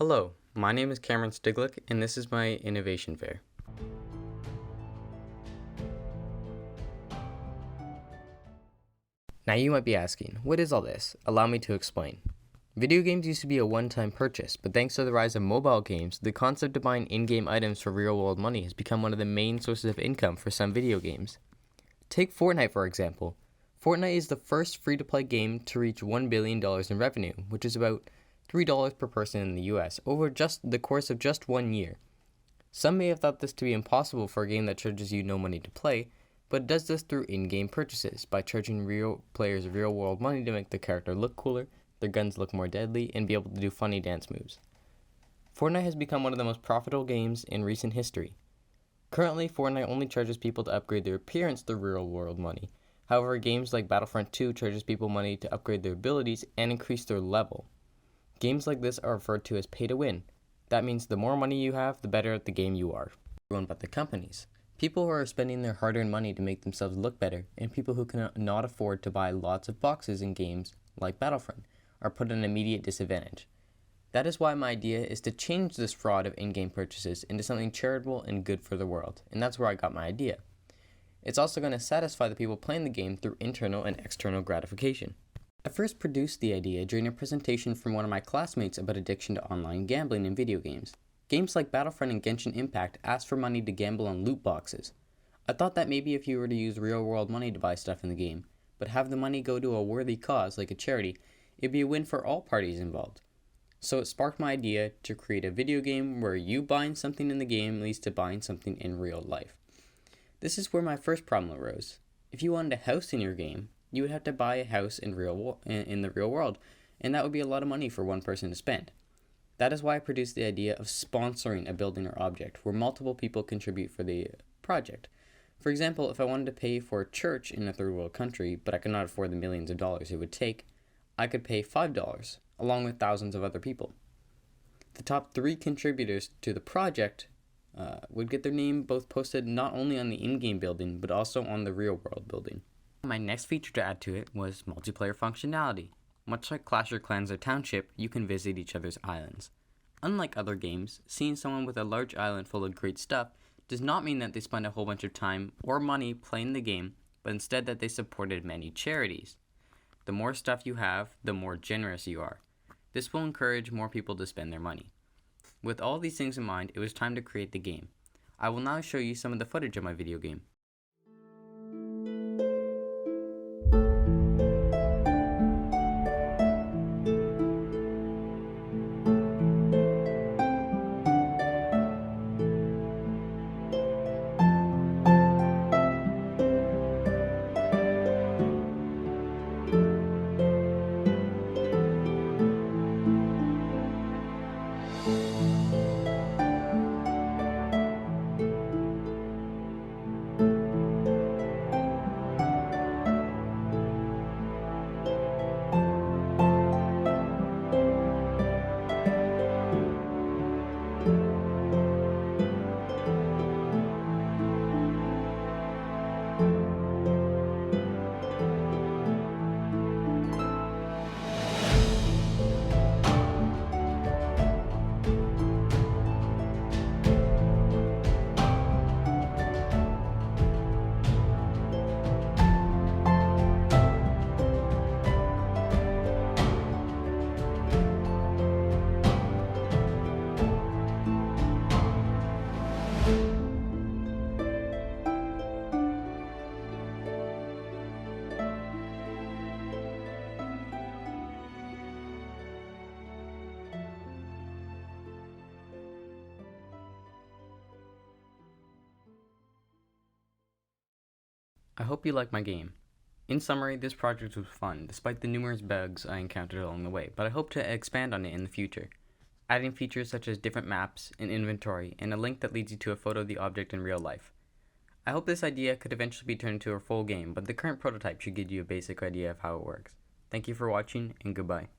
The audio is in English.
Hello, my name is Cameron Stiglic, and this is my Innovation Fair. Now you might be asking, what is all this? Allow me to explain. Video games used to be a one-time purchase, but thanks to the rise of mobile games, the concept of buying in-game items for real-world money has become one of the main sources of income for some video games. Take Fortnite for example. Fortnite is the first free-to-play game to reach $1 billion in revenue, which is about $3 per person in the US, over just the course of just 1 year. Some may have thought this to be impossible for a game that charges you no money to play, but it does this through in-game purchases, by charging real players real-world money to make their character look cooler, their guns look more deadly, and be able to do funny dance moves. Fortnite has become one of the most profitable games in recent history. Currently, Fortnite only charges people to upgrade their appearance through real-world money. However, games like Battlefront 2 charges people money to upgrade their abilities and increase their level. Games like this are referred to as pay-to-win. That means the more money you have, the better at the game you are. Everyone but the companies. People who are spending their hard-earned money to make themselves look better, and people who cannot afford to buy lots of boxes in games like Battlefront, are put at an immediate disadvantage. That is why my idea is to change this fraud of in-game purchases into something charitable and good for the world, and that's where I got my idea. It's also going to satisfy the people playing the game through internal and external gratification. I first produced the idea during a presentation from one of my classmates about addiction to online gambling in video games. Games like Battlefront and Genshin Impact ask for money to gamble on loot boxes. I thought that maybe if you were to use real-world money to buy stuff in the game, but have the money go to a worthy cause like a charity, it'd be a win for all parties involved. So it sparked my idea to create a video game where you buying something in the game leads to buying something in real life. This is where my first problem arose. If you wanted a house in your game, you would have to buy a house in the real world, and that would be a lot of money for one person to spend. That is why I produced the idea of sponsoring a building or object, where multiple people contribute for the project. For example, if I wanted to pay for a church in a third world country, but I could not afford the millions of dollars it would take, I could pay $5, along with thousands of other people. The top 3 contributors to the project would get their name both posted not only on the in-game building, but also on the real-world building. My next feature to add to it was multiplayer functionality. Much like Clash of Clans or Township, you can visit each other's islands. Unlike other games, seeing someone with a large island full of great stuff does not mean that they spend a whole bunch of time or money playing the game, but instead that they supported many charities. The more stuff you have, the more generous you are. This will encourage more people to spend their money. With all these things in mind, it was time to create the game. I will now show you some of the footage of my video game. I hope you like my game. In summary, this project was fun, despite the numerous bugs I encountered along the way, but I hope to expand on it in the future, adding features such as different maps, an inventory, and a link that leads you to a photo of the object in real life. I hope this idea could eventually be turned into a full game, but the current prototype should give you a basic idea of how it works. Thank you for watching, and goodbye.